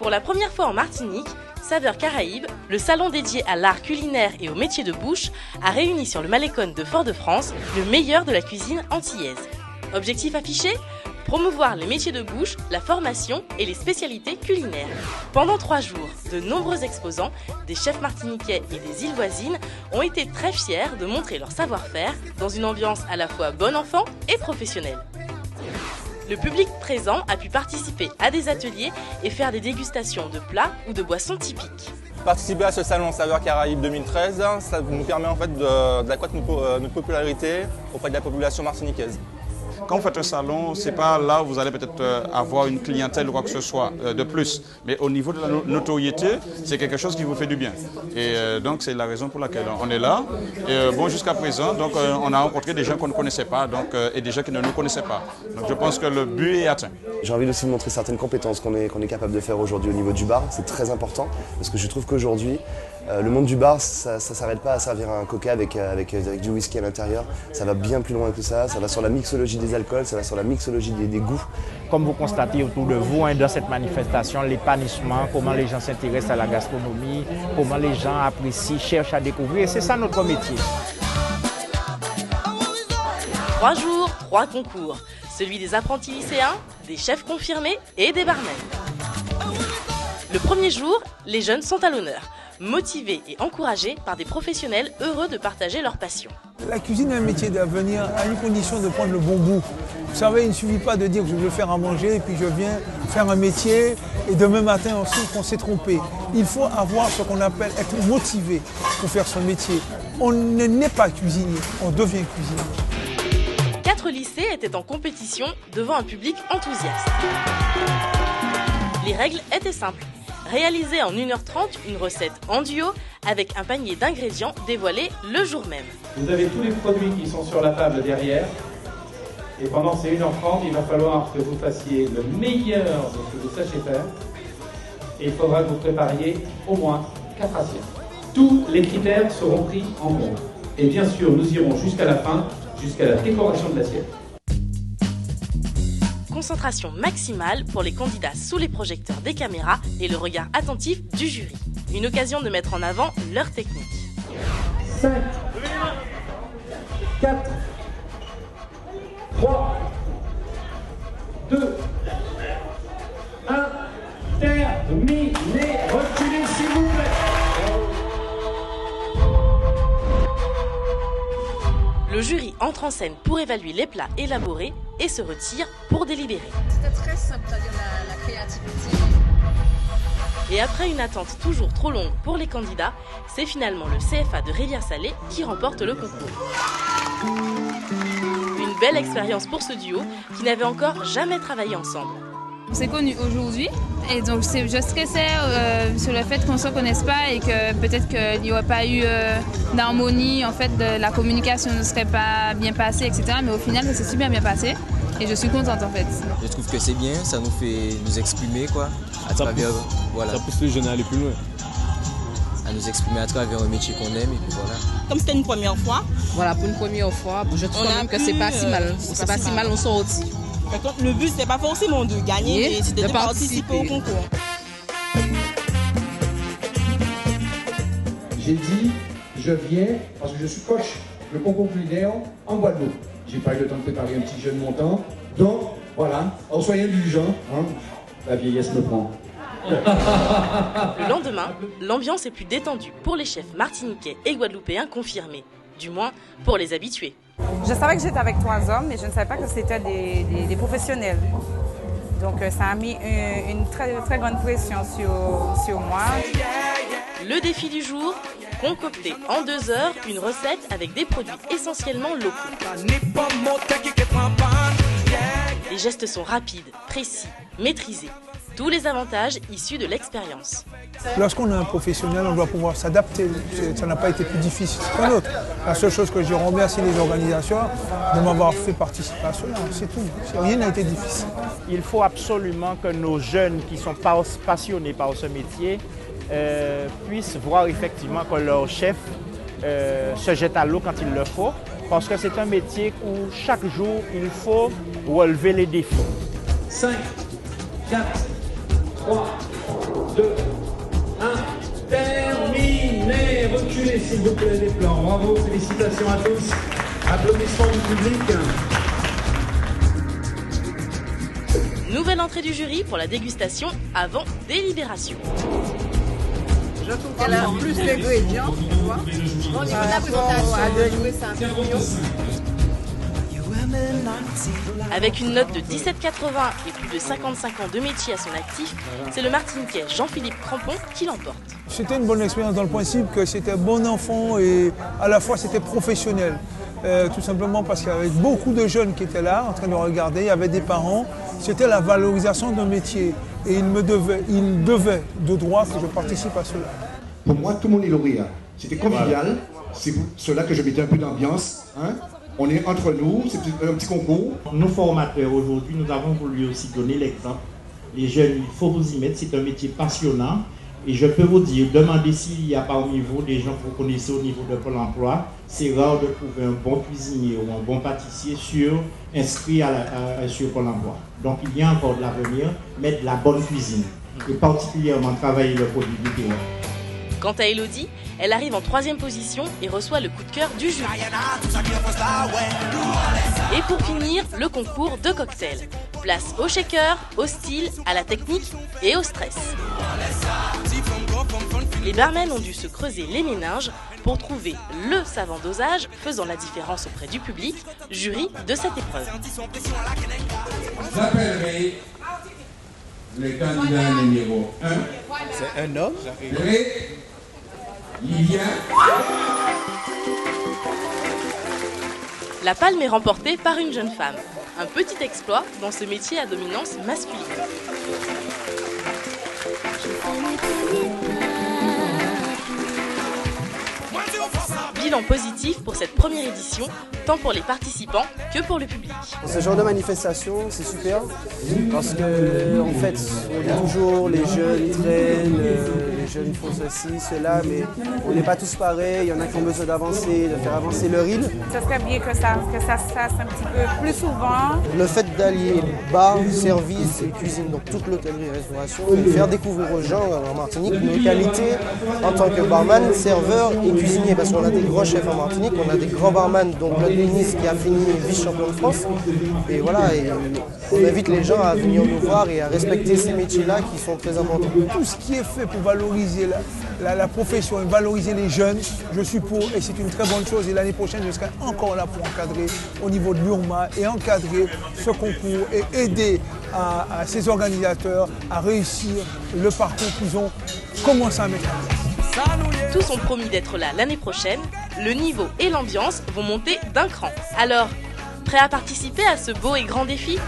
Pour la première fois en Martinique, Saveurs Caraïbes, le salon dédié à l'art culinaire et aux métiers de bouche, a réuni sur le Malécon de Fort-de-France le meilleur de la cuisine antillaise. Objectif affiché ? Promouvoir les métiers de bouche, la formation et les spécialités culinaires. Pendant 3 jours, de nombreux exposants, des chefs martiniquais et des îles voisines, ont été très fiers de montrer leur savoir-faire dans une ambiance à la fois bon enfant et professionnelle. Le public présent a pu participer à des ateliers et faire des dégustations de plats ou de boissons typiques. Participer à ce salon Saveurs Caraïbes 2013, ça nous permet en fait d'accroître notre popularité auprès de la population martiniquaise. Quand vous faites un salon, ce n'est pas là où vous allez peut-être avoir une clientèle ou quoi que ce soit de plus. Mais au niveau de la notoriété, c'est quelque chose qui vous fait du bien. Et donc c'est la raison pour laquelle on est là. Et bon, jusqu'à présent, donc, on a rencontré des gens qu'on ne connaissait pas et des gens qui ne nous connaissaient pas. Donc je pense que le but est atteint. J'ai envie aussi de montrer certaines compétences qu'on est capable de faire aujourd'hui au niveau du bar. C'est très important parce que je trouve qu'aujourd'hui, le monde du bar, ça ne s'arrête pas à servir un coca avec du whisky à l'intérieur. Ça va bien plus loin que ça. Ça va sur la mixologie des alcools, ça va sur la mixologie des goûts. Comme vous constatez autour de vous dans cette manifestation, l'épanouissement, comment les gens s'intéressent à la gastronomie, comment les gens apprécient, cherchent à découvrir. Et c'est ça notre métier. 3 jours, 3 concours. Celui des apprentis lycéens, des chefs confirmés et des barmen. Le premier jour, les jeunes sont à l'honneur, motivés et encouragés par des professionnels heureux de partager leur passion. La cuisine est un métier d'avenir à une condition de prendre le bon goût. Vous savez, il ne suffit pas de dire que je veux faire à manger et puis je viens faire un métier et demain matin on sait qu'on s'est trompé. Il faut avoir ce qu'on appelle être motivé pour faire son métier. On ne naît pas cuisinier, on devient cuisinier. 4 lycées étaient en compétition devant un public enthousiaste. Les règles étaient simples. Réaliser en 1h30 une recette en duo avec un panier d'ingrédients dévoilé le jour même. Vous avez tous les produits qui sont sur la table derrière. Et pendant ces 1h30, il va falloir que vous fassiez le meilleur de ce que vous sachez faire. Et il faudra que vous prépariez au moins 4 assiettes. Tous les critères seront pris en compte. Et bien sûr, nous irons jusqu'à la fin, jusqu'à la décoration de l'assiette. Concentration maximale pour les candidats sous les projecteurs des caméras et le regard attentif du jury. Une occasion de mettre en avant leur technique. 5, 4, 3, 2, 1, terminé. Reculez s'il vous plaît. Le jury entre en scène pour évaluer les plats élaborés et se retire pour délibérer. C'était très simple, c'est-à-dire la créativité. Et après une attente toujours trop longue pour les candidats, c'est finalement le CFA de Rivière-Salée qui remporte le concours. Une belle expérience pour ce duo qui n'avait encore jamais travaillé ensemble. On s'est connus aujourd'hui et donc je stressais sur le fait qu'on ne se connaisse pas et que peut-être qu'il n'y aurait pas eu d'harmonie, en fait, la communication ne serait pas bien passée, etc. Mais au final, ça s'est super bien passé et je suis contente en fait. Je trouve que c'est bien, ça nous fait nous exprimer quoi, à travers, voilà. Ça pousse les jeunes à aller plus loin. À nous exprimer à travers un métier qu'on aime et puis voilà. Comme c'était une première fois. Voilà, pour une première fois, je trouve quand même que c'est pas si mal. C'est pas si mal, on sort aussi. Par contre, le but, c'était pas forcément de gagner, mais c'était de participer au concours. J'ai dit, je viens parce que je suis coach de concours culinaire en Guadeloupe. J'ai pas eu le temps de préparer un petit jeune montant. Donc, voilà, en soyez indulgents, hein, la vieillesse me prend. Le lendemain, l'ambiance est plus détendue pour les chefs martiniquais et guadeloupéens confirmés. Du moins, pour les habitués. Je savais que j'étais avec 3 hommes, mais je ne savais pas que c'était des professionnels. Donc ça a mis une très, très grande pression sur moi. Le défi du jour, concocter en 2 heures une recette avec des produits essentiellement locaux. Les gestes sont rapides, précis, maîtrisés. Tous les avantages issus de l'expérience. Lorsqu'on est un professionnel, on doit pouvoir s'adapter. Ça n'a pas été plus difficile qu'un autre. La seule chose que je remercie les organisateurs de m'avoir fait participer à cela, c'est tout. Rien n'a été difficile. Il faut absolument que nos jeunes qui sont passionnés par ce métier puissent voir effectivement que leur chef se jette à l'eau quand il le faut. Parce que c'est un métier où chaque jour, il faut relever les défis. 5, 4, 3, 2, 1, terminé. Reculez s'il vous plaît les plans. Bravo, félicitations à tous. Applaudissements du public. Nouvelle entrée du jury pour la dégustation avant délibération. Je trouve qu'elle a plus d'ingrédients, tu vois. Au niveau de la présentation, c'est un pignon. Avec une note de 17,80 et plus de 55 ans de métier à son actif, c'est le Martiniquais Jean-Philippe Crampon qui l'emporte. C'était une bonne expérience dans le principe que c'était bon enfant et à la fois c'était professionnel. Tout simplement parce qu'il y avait beaucoup de jeunes qui étaient là en train de regarder, il y avait des parents. C'était la valorisation d'un métier et il devait de droit que je participe à cela. Pour moi, tout le monde est lauréat. C'était convivial, c'est pour cela que je mettais un peu d'ambiance. Hein. On est entre nous, c'est un petit concours. Nous formateurs aujourd'hui, nous avons voulu aussi donner l'exemple. Les jeunes, il faut vous y mettre, c'est un métier passionnant. Et je peux vous dire, demandez s'il y a parmi vous des gens que vous connaissez au niveau de Pôle emploi. C'est rare de trouver un bon cuisinier ou un bon pâtissier inscrit sur Pôle emploi. Donc il y a encore de l'avenir, mais de la bonne cuisine. Et particulièrement travailler le produit du terroir. Quant à Elodie, elle arrive en 3e position et reçoit le coup de cœur du jury. Et pour finir, le concours de cocktails. Place au shaker, au style, à la technique et au stress. Les barmen ont dû se creuser les méninges pour trouver le savant dosage faisant la différence auprès du public, jury de cette épreuve. J'appellerai le candidat numéro 1. C'est un homme. Lilian. La palme est remportée par une jeune femme. Un petit exploit dans ce métier à dominance masculine. Bilan positif pour cette première édition, tant pour les participants que pour le public. Ce genre de manifestation, c'est super, parce que en fait, on dit toujours les jeunes traînent, les jeunes font ceci, cela, mais on n'est pas tous pareils, il y en a qui ont besoin d'avancer, de faire avancer leur île. Ça serait bien que ça se fasse un petit peu plus souvent. Le fait d'allier bar, service et cuisine, donc toute l'hôtellerie et restauration, et faire découvrir aux gens en Martinique nos qualités en tant que barman, serveur et cuisinier, parce qu'on a des gros chefs en Martinique, on a des grands barman, donc Claude Ménis qui a fini vice-champion de France. Et voilà, et on invite les gens à venir nous voir et à respecter ces métiers-là qui sont très importants. Tout ce qui est fait pour valoriser la profession et valoriser les jeunes, je suis pour et c'est une très bonne chose. Et l'année prochaine, je serai encore là pour encadrer au niveau de l'URMA et encadrer ce concours et aider à ces organisateurs à réussir le parcours qu'ils ont commencé à mettre en place. Tous ont promis d'être là l'année prochaine, le niveau et l'ambiance vont monter d'un cran. Alors, prêt à participer à ce beau et grand défi ?